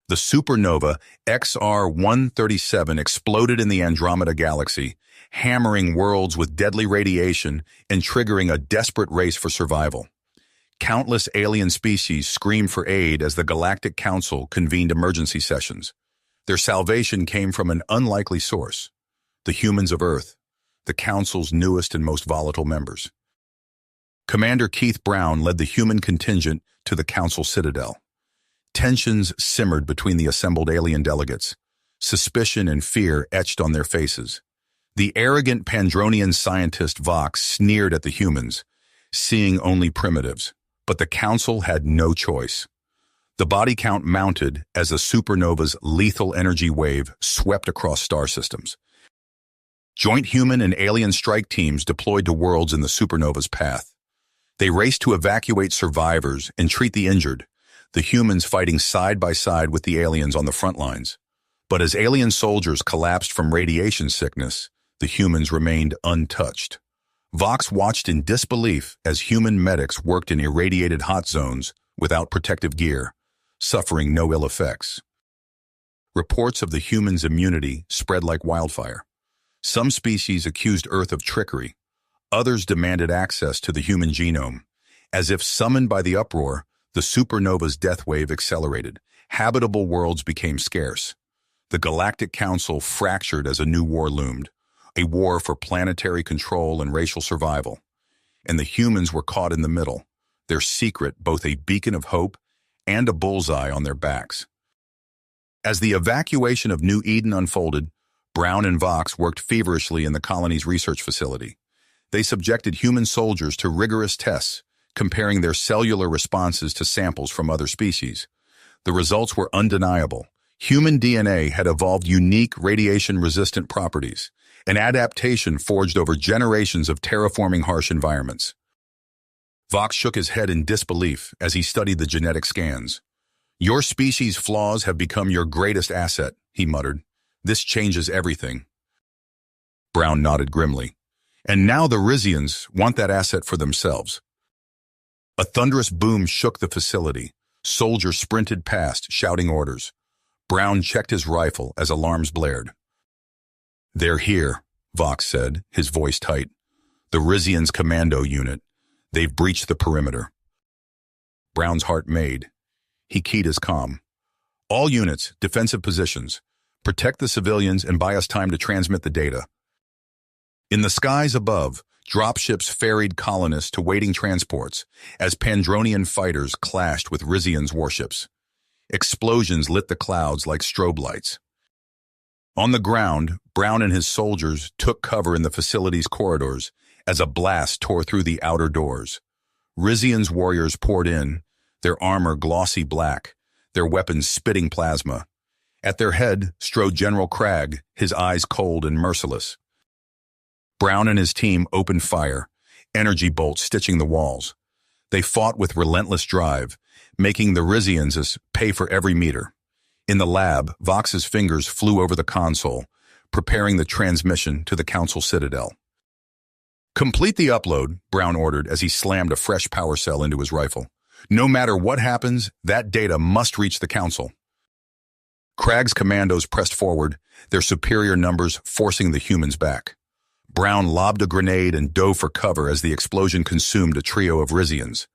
The supernova XR-137 exploded in the Andromeda Galaxy, hammering worlds with deadly radiation and triggering a desperate race for survival. Countless alien species screamed for aid as the Galactic Council convened emergency sessions. Their salvation came from an unlikely source: the humans of Earth, the Council's newest and most volatile members. Commander Keith Brown led the human contingent to the Council Citadel. Tensions simmered between the assembled alien delegates. Suspicion and fear etched on their faces. The arrogant Pandronian scientist Vox sneered at the humans, seeing only primitives. But the Council had no choice. The body count mounted as the supernova's lethal energy wave swept across star systems. Joint human and alien strike teams deployed to worlds in the supernova's path. They raced to evacuate survivors and treat the injured, the humans fighting side by side with the aliens on the front lines. But as alien soldiers collapsed from radiation sickness, the humans remained untouched. Vox watched in disbelief as human medics worked in irradiated hot zones without protective gear, suffering no ill effects. Reports of the humans' immunity spread like wildfire. Some species accused Earth of trickery. Others demanded access to the human genome. As if summoned by the uproar, the supernova's death wave accelerated. Habitable worlds became scarce. The Galactic Council fractured as a new war loomed, a war for planetary control and racial survival. And the humans were caught in the middle, their secret both a beacon of hope and a bullseye on their backs. As the evacuation of New Eden unfolded, Brown and Vox worked feverishly in the colony's research facility. They subjected human soldiers to rigorous tests, comparing their cellular responses to samples from other species. The results were undeniable. Human DNA had evolved unique radiation-resistant properties, an adaptation forged over generations of terraforming harsh environments. Vox shook his head in disbelief as he studied the genetic scans. "Your species' flaws have become your greatest asset," he muttered. "This changes everything." Brown nodded grimly. "And now the Rizians want that asset for themselves." A thunderous boom shook the facility. Soldiers sprinted past, shouting orders. Brown checked his rifle as alarms blared. "They're here," Vox said, his voice tight. "The Rizians' commando unit. They've breached the perimeter." Brown's heart made. He keyed his comm. "All units, defensive positions. Protect the civilians and buy us time to transmit the data." In the skies above, dropships ferried colonists to waiting transports as Pandronian fighters clashed with Rizian's warships. Explosions lit the clouds like strobe lights. On the ground, Brown and his soldiers took cover in the facility's corridors as a blast tore through the outer doors. Rizian's warriors poured in, their armor glossy black, their weapons spitting plasma. At their head strode General Cragg, his eyes cold and merciless. Brown and his team opened fire, energy bolts stitching the walls. They fought with relentless drive, making the Rizians pay for every meter. In the lab, Vox's fingers flew over the console, preparing the transmission to the Council Citadel. "Complete the upload," Brown ordered as he slammed a fresh power cell into his rifle. "No matter what happens, that data must reach the Council." Cragg's commandos pressed forward, their superior numbers forcing the humans back. Brown lobbed a grenade and dove for cover as the explosion consumed a trio of Rizians.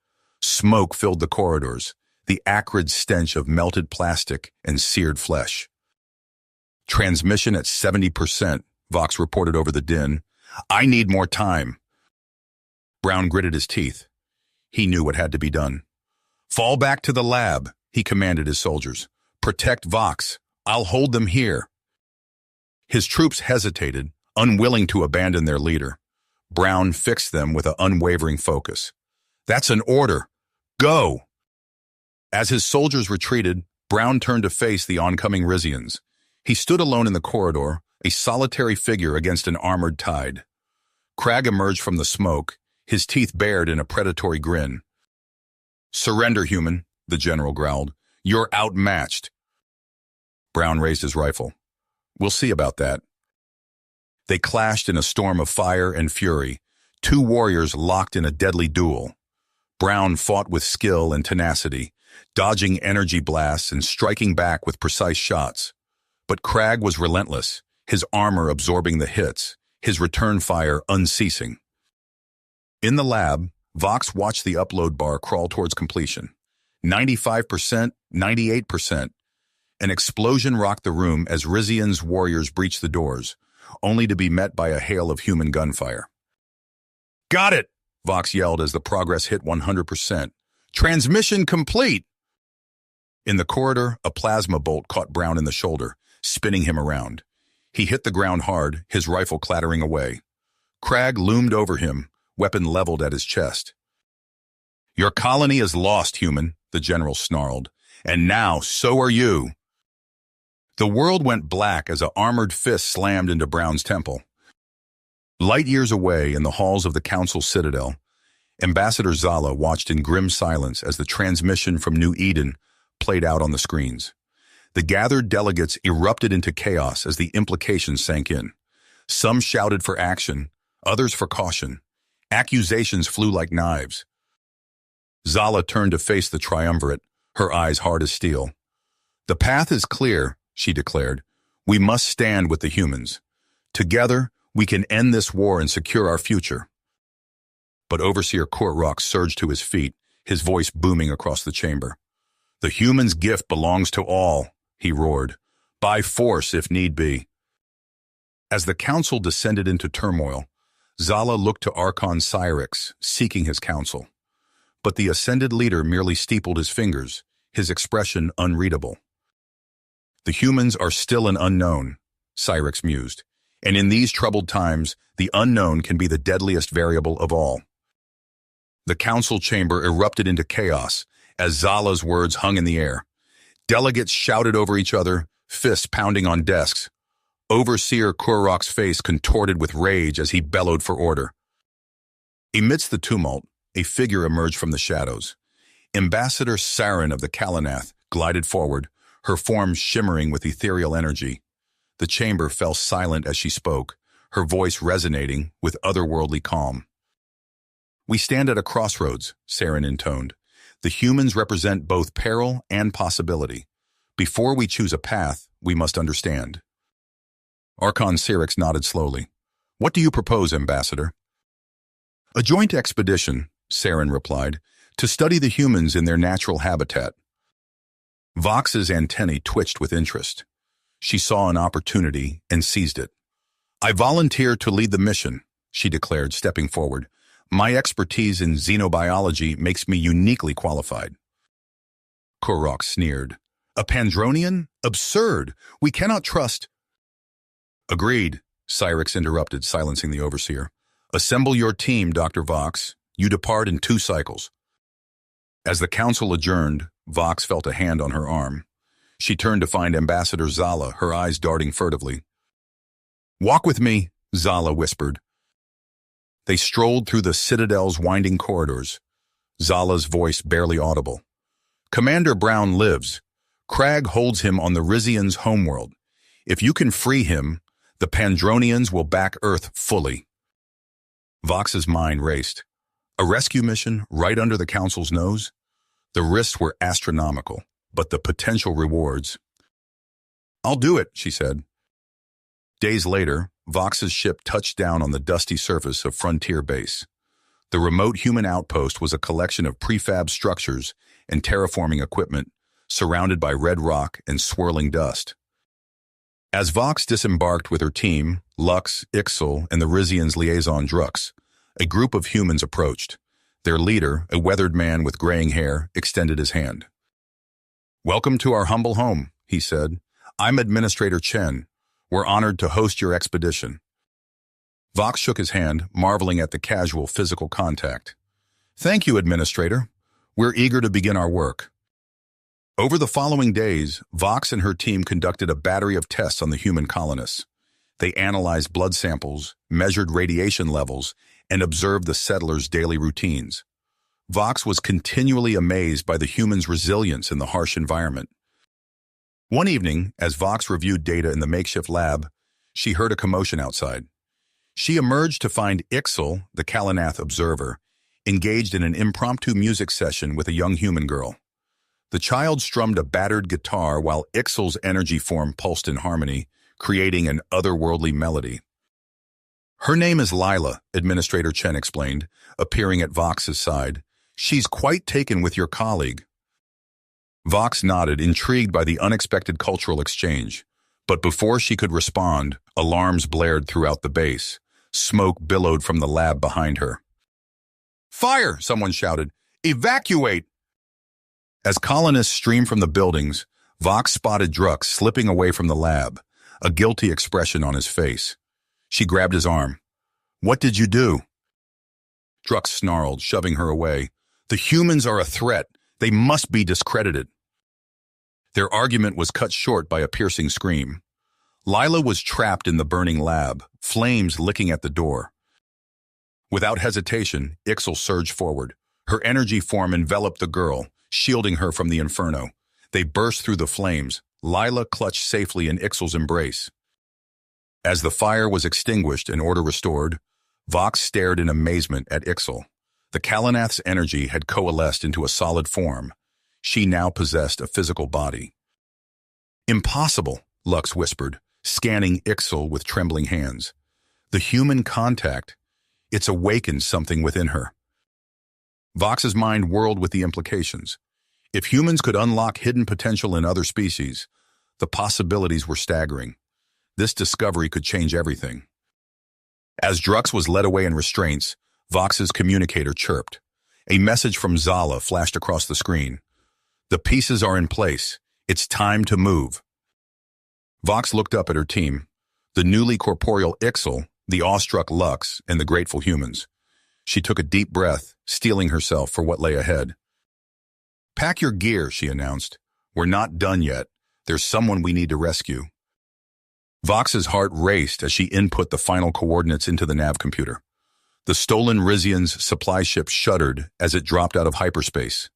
Smoke filled the corridors, the acrid stench of melted plastic and seared flesh. "Transmission at 70%, Vox reported over the din. "I need more time." Brown gritted his teeth. He knew what had to be done. "Fall back to the lab," he commanded his soldiers. "Protect Vox. I'll hold them here." His troops hesitated, unwilling to abandon their leader. Brown fixed them with an unwavering focus. "That's an order. Go!" As his soldiers retreated, Brown turned to face the oncoming Rizians. He stood alone in the corridor, a solitary figure against an armored tide. Cragg emerged from the smoke, his teeth bared in a predatory grin. "Surrender, human," the general growled. "You're outmatched." Brown raised his rifle. "We'll see about that." They clashed in a storm of fire and fury, two warriors locked in a deadly duel. Brown fought with skill and tenacity, dodging energy blasts and striking back with precise shots. But Crag was relentless, his armor absorbing the hits, his return fire unceasing. In the lab, Vox watched the upload bar crawl towards completion. 95%, 98%. An explosion rocked the room as Rizian's warriors breached the doors, only to be met by a hail of human gunfire. "Got it!" Vox yelled as the progress hit 100%. "Transmission complete!" In the corridor, a plasma bolt caught Brown in the shoulder, spinning him around. He hit the ground hard, his rifle clattering away. Crag loomed over him, weapon leveled at his chest. "Your colony is lost, human," the general snarled. "And now, so are you." The world went black as an armored fist slammed into Brown's temple. Light years away in the halls of the Council Citadel, Ambassador Zala watched in grim silence as the transmission from New Eden played out on the screens. The gathered delegates erupted into chaos as the implications sank in. Some shouted for action, others for caution. Accusations flew like knives. Zala turned to face the triumvirate, her eyes hard as steel. "The path is clear," she declared. "We must stand with the humans. Together, we can end this war and secure our future." But Overseer Kor'rak surged to his feet, his voice booming across the chamber. "The humans' gift belongs to all," he roared. "By force, if need be." As the council descended into turmoil, Zala looked to Archon Cyrix, seeking his counsel. But the ascended leader merely steepled his fingers, his expression unreadable. "The humans are still an unknown," Cyrix mused, "and in these troubled times, the unknown can be the deadliest variable of all." The council chamber erupted into chaos as Zala's words hung in the air. Delegates shouted over each other, fists pounding on desks. Overseer Kor'rak's face contorted with rage as he bellowed for order. Amidst the tumult, a figure emerged from the shadows. Ambassador Saren of the Kalanath glided forward, her form shimmering with ethereal energy. The chamber fell silent as she spoke, her voice resonating with otherworldly calm. "We stand at a crossroads," Saren intoned. "The humans represent both peril and possibility. Before we choose a path, we must understand." Archon Cyrix nodded slowly. "What do you propose, Ambassador?" "A joint expedition," Saren replied, "to study the humans in their natural habitat." Vox's antennae twitched with interest. She saw an opportunity and seized it. "I volunteer to lead the mission," she declared, stepping forward. "My expertise in xenobiology makes me uniquely qualified." Kor'rak sneered. "A Pandronian? Absurd! We cannot trust—" "Agreed," Cyrix interrupted, silencing the overseer. "Assemble your team, Dr. Vox. You depart in 2 cycles." As the council adjourned, Vox felt a hand on her arm. She turned to find Ambassador Zala, her eyes darting furtively. "Walk with me," Zala whispered. They strolled through the Citadel's winding corridors, Zala's voice barely audible. "Commander Brown lives. Crag holds him on the Rizian's homeworld. If you can free him, the Pandronians will back Earth fully." Vox's mind raced. A rescue mission right under the Council's nose? The risks were astronomical, but the potential rewards. "I'll do it," she said. Days later, Vox's ship touched down on the dusty surface of Frontier Base. The remote human outpost was a collection of prefab structures and terraforming equipment, surrounded by red rock and swirling dust. As Vox disembarked with her team, Lux, Ixal, and the Rizian's liaison Drux, a group of humans approached. Their leader, a weathered man with graying hair, extended his hand. "Welcome to our humble home," he said. "I'm Administrator Chen. We're honored to host your expedition." Vox shook his hand, marveling at the casual physical contact. "Thank you, Administrator. We're eager to begin our work." Over the following days, Vox and her team conducted a battery of tests on the human colonists. They analyzed blood samples, measured radiation levels, and observed the settlers' daily routines. Vox was continually amazed by the humans' resilience in the harsh environment. One evening, as Vox reviewed data in the makeshift lab, she heard a commotion outside. She emerged to find Ixal, the Kalanath observer, engaged in an impromptu music session with a young human girl. The child strummed a battered guitar while Ixal's energy form pulsed in harmony, creating an otherworldly melody. Her name is Lila, Administrator Chen explained, appearing at Vox's side. She's quite taken with your colleague. Vox nodded, intrigued by the unexpected cultural exchange. But before she could respond, alarms blared throughout the base. Smoke billowed from the lab behind her. "Fire!" someone shouted. "Evacuate!" As colonists streamed from the buildings, Vox spotted Drux slipping away from the lab, a guilty expression on his face. She grabbed his arm. "What did you do?" Drux snarled, shoving her away. "The humans are a threat. They must be discredited." Their argument was cut short by a piercing scream. Lila was trapped in the burning lab, flames licking at the door. Without hesitation, Ixal surged forward. Her energy form enveloped the girl, shielding her from the inferno. They burst through the flames. Lila clutched safely in Ixal's embrace. As the fire was extinguished and order restored, Vox stared in amazement at Ixal. The Kalanath's energy had coalesced into a solid form. She now possessed a physical body. "Impossible," Lux whispered, scanning Ixal with trembling hands. "The human contact, it's awakened something within her." Vox's mind whirled with the implications. If humans could unlock hidden potential in other species, the possibilities were staggering. This discovery could change everything. As Drux was led away in restraints, Vox's communicator chirped. A message from Zala flashed across the screen. "The pieces are in place. It's time to move." Vox looked up at her team, the newly corporeal Ixal, the awestruck Lux, and the grateful humans. She took a deep breath, steeling herself for what lay ahead. "Pack your gear," she announced. "We're not done yet. There's someone we need to rescue." Vox's heart raced as she input the final coordinates into the nav computer. The stolen Rizian's supply ship shuddered as it dropped out of hyperspace,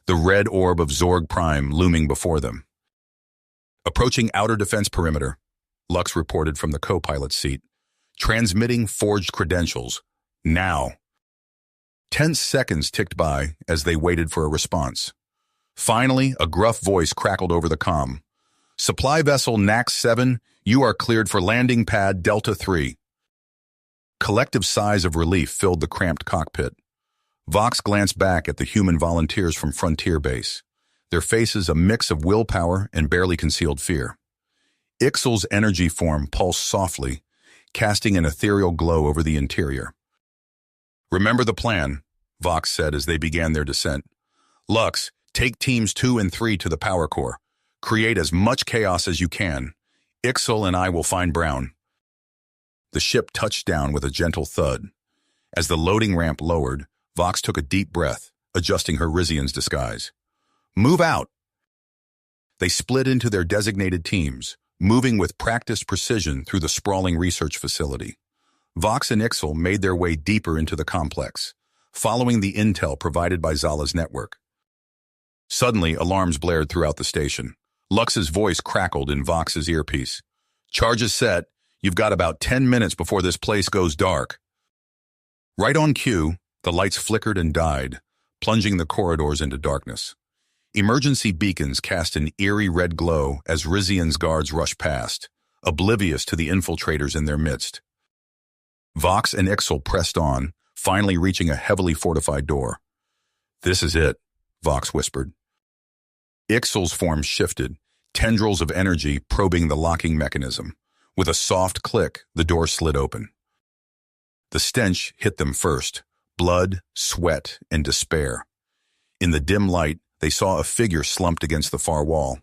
the red orb of Zorg Prime looming before them. "Approaching outer defense perimeter," Lux reported from the co-pilot's seat. "Transmitting forged credentials. Now." Tense seconds ticked by as they waited for a response. Finally, a gruff voice crackled over the comm. "Supply vessel NAX 7, you are cleared for landing pad Delta 3. Collective sighs of relief filled the cramped cockpit. Vox glanced back at the human volunteers from Frontier Base, their faces a mix of willpower and barely concealed fear. Ixal's energy form pulsed softly, casting an ethereal glow over the interior. "Remember the plan," Vox said as they began their descent. "Lux, take teams 2 and 3 to the power core. Create as much chaos as you can. Ixal and I will find Brown." The ship touched down with a gentle thud. As the loading ramp lowered, Vox took a deep breath, adjusting her Rizian's disguise. "Move out." They split into their designated teams, moving with practiced precision through the sprawling research facility. Vox and Ixal made their way deeper into the complex, following the intel provided by Zala's network. Suddenly, alarms blared throughout the station. Lux's voice crackled in Vox's earpiece. "Charges set. You've got about 10 minutes before this place goes dark." Right on cue, the lights flickered and died, plunging the corridors into darkness. Emergency beacons cast an eerie red glow as Rizian's guards rushed past, oblivious to the infiltrators in their midst. Vox and Ixal pressed on, finally reaching a heavily fortified door. "This is it," Vox whispered. Ixal's form shifted, tendrils of energy probing the locking mechanism. With a soft click, the door slid open. The stench hit them first, blood, sweat, and despair. In the dim light, they saw a figure slumped against the far wall.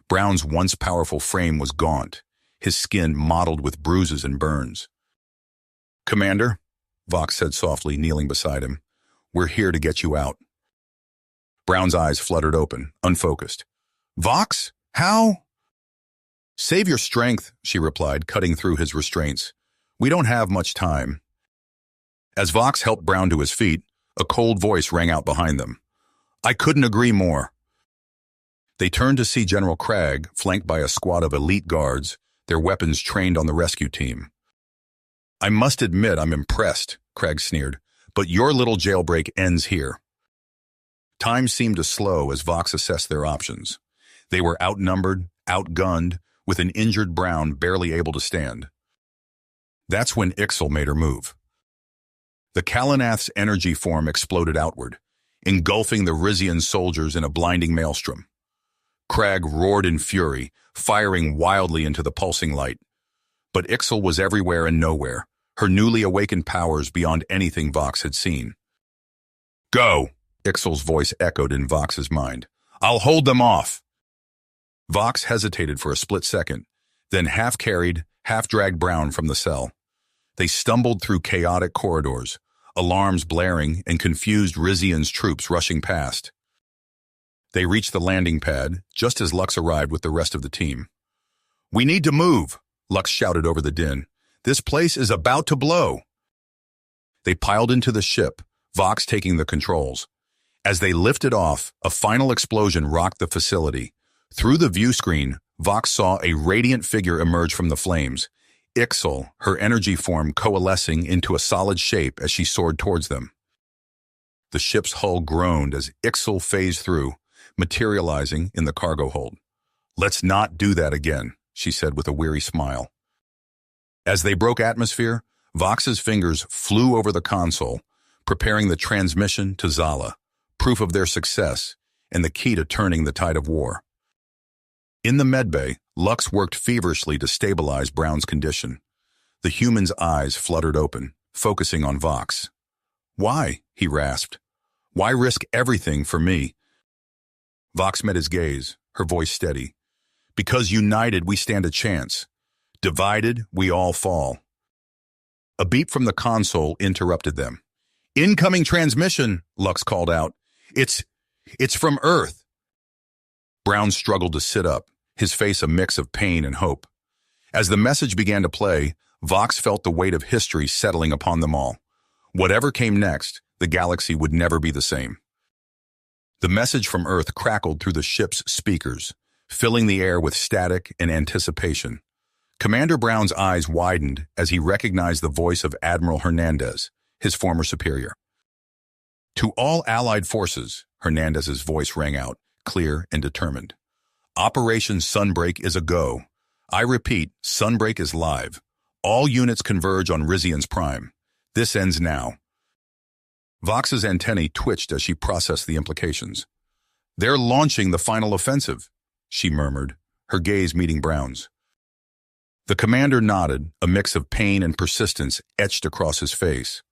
Brown's once powerful frame was gaunt, his skin mottled with bruises and burns. "Commander," Vox said softly, kneeling beside him, "we're here to get you out." Brown's eyes fluttered open, unfocused. "Vox? How?" "Save your strength," she replied, cutting through his restraints. "We don't have much time." As Vox helped Brown to his feet, a cold voice rang out behind them. "I couldn't agree more." They turned to see General Cragg, flanked by a squad of elite guards, their weapons trained on the rescue team. "I must admit I'm impressed," Cragg sneered, "but your little jailbreak ends here." Time seemed to slow as Vox assessed their options. They were outnumbered, outgunned, with an injured Brown barely able to stand. That's when Ixal made her move. The Kalanath's energy form exploded outward, engulfing the Rizian soldiers in a blinding maelstrom. Crag roared in fury, firing wildly into the pulsing light. But Ixal was everywhere and nowhere, her newly awakened powers beyond anything Vox had seen. "Go!" Ixal's voice echoed in Vox's mind. "I'll hold them off!" Vox hesitated for a split second, then half-carried, half-dragged Brown from the cell. They stumbled through chaotic corridors, alarms blaring and confused Rizian's troops rushing past. They reached the landing pad just as Lux arrived with the rest of the team. "We need to move," Lux shouted over the din. "This place is about to blow." They piled into the ship, Vox taking the controls. As they lifted off, a final explosion rocked the facility. Through the view screen, Vox saw a radiant figure emerge from the flames. Ixal, her energy form coalescing into a solid shape as she soared towards them. The ship's hull groaned as Ixal phased through, materializing in the cargo hold. "Let's not do that again," she said with a weary smile. As they broke atmosphere, Vox's fingers flew over the console, preparing the transmission to Zala, proof of their success and the key to turning the tide of war. In the medbay, Lux worked feverishly to stabilize Brown's condition. The human's eyes fluttered open, focusing on Vox. "Why?" he rasped. "Why risk everything for me?" Vox met his gaze, her voice steady. "Because united we stand a chance. Divided we all fall." A beep from the console interrupted them. "Incoming transmission," Lux called out. It's from Earth." Brown struggled to sit up, his face a mix of pain and hope. As the message began to play, Vox felt the weight of history settling upon them all. Whatever came next, the galaxy would never be the same. The message from Earth crackled through the ship's speakers, filling the air with static and anticipation. Commander Brown's eyes widened as he recognized the voice of Admiral Hernandez, his former superior. "To all Allied forces," Hernandez's voice rang out, clear and determined. "Operation Sunbreak is a go. I repeat, Sunbreak is live. All units converge on Rizian's Prime. This ends now." Vox's antennae twitched as she processed the implications. "They're launching the final offensive," she murmured, her gaze meeting Brown's. The commander nodded, a mix of pain and persistence etched across his face.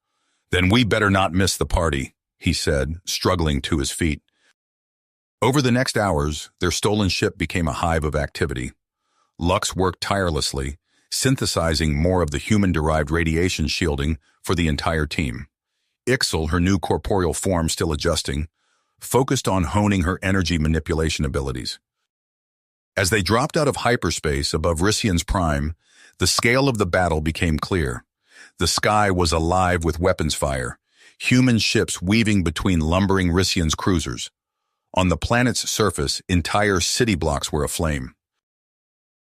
"Then we better not miss the party," he said, struggling to his feet. Over the next hours, their stolen ship became a hive of activity. Lux worked tirelessly, synthesizing more of the human-derived radiation shielding for the entire team. Ixal, her new corporeal form still adjusting, focused on honing her energy manipulation abilities. As they dropped out of hyperspace above Rizian's Prime, the scale of the battle became clear. The sky was alive with weapons fire, human ships weaving between lumbering Rizian's cruisers. On the planet's surface, entire city blocks were aflame.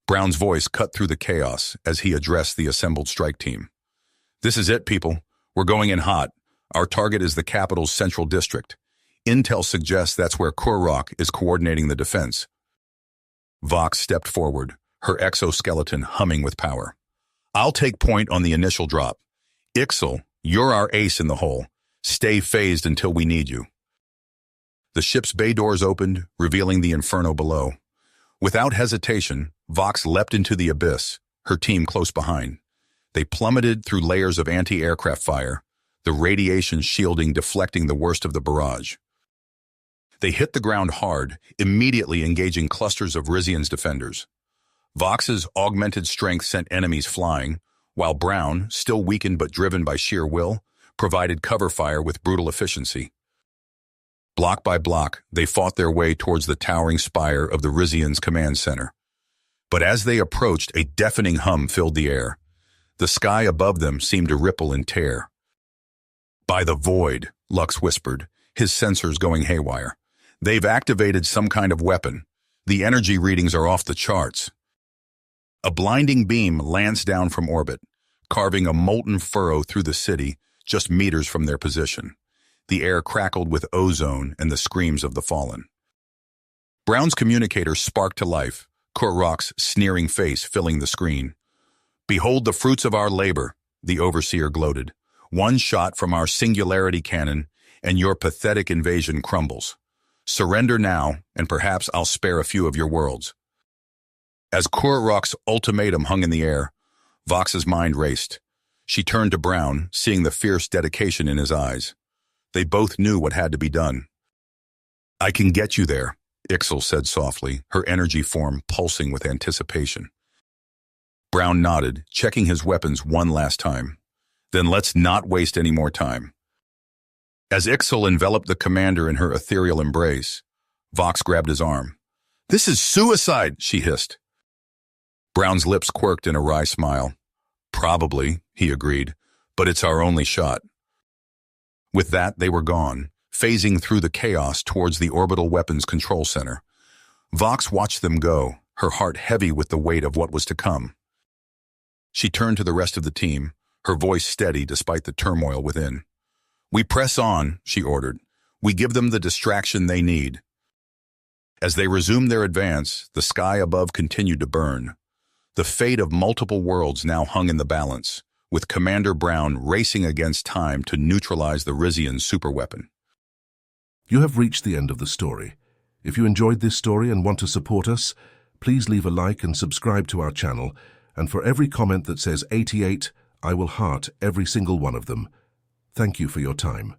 Brown's voice cut through the chaos as he addressed the assembled strike team. "This is it, people. We're going in hot. Our target is the capital's central district. Intel suggests that's where Kurok is coordinating the defense." Vox stepped forward, her exoskeleton humming with power. "I'll take point on the initial drop. Ixal, you're our ace in the hole. Stay phased until we need you." The ship's bay doors opened, revealing the inferno below. Without hesitation, Vox leapt into the abyss, her team close behind. They plummeted through layers of anti-aircraft fire, the radiation shielding deflecting the worst of the barrage. They hit the ground hard, immediately engaging clusters of Rizian's defenders. Vox's augmented strength sent enemies flying, while Brown, still weakened but driven by sheer will, provided cover fire with brutal efficiency. Block by block, they fought their way towards the towering spire of the Rizian's command center. But as they approached, a deafening hum filled the air. The sky above them seemed to ripple and tear. "By the void," Lux whispered, his sensors going haywire. "They've activated some kind of weapon. The energy readings are off the charts." A blinding beam lanced down from orbit, carving a molten furrow through the city just meters from their position. The air crackled with ozone and the screams of the fallen. Brown's communicator sparked to life, Kor'rok's sneering face filling the screen. "Behold the fruits of our labor," the overseer gloated. "One shot from our singularity cannon, and your pathetic invasion crumbles. Surrender now, and perhaps I'll spare a few of your worlds." As Kor'rok's ultimatum hung in the air, Vox's mind raced. She turned to Brown, seeing the fierce dedication in his eyes. They both knew what had to be done. "I can get you there," Ixal said softly, her energy form pulsing with anticipation. Brown nodded, checking his weapons one last time. "Then let's not waste any more time." As Ixal enveloped the commander in her ethereal embrace, Vox grabbed his arm. "This is suicide," she hissed. Brown's lips quirked in a wry smile. "Probably," he agreed, "but it's our only shot." With that, they were gone, phasing through the chaos towards the orbital weapons control center. Vox watched them go, her heart heavy with the weight of what was to come. She turned to the rest of the team, her voice steady despite the turmoil within. "We press on," she ordered. "We give them the distraction they need." As they resumed their advance, the sky above continued to burn. The fate of multiple worlds now hung in the balance, with Commander Brown racing against time to neutralize the Rizian superweapon. You have reached the end of the story. If you enjoyed this story and want to support us, please leave a like and subscribe to our channel, and for every comment that says 88, I will heart every single one of them. Thank you for your time.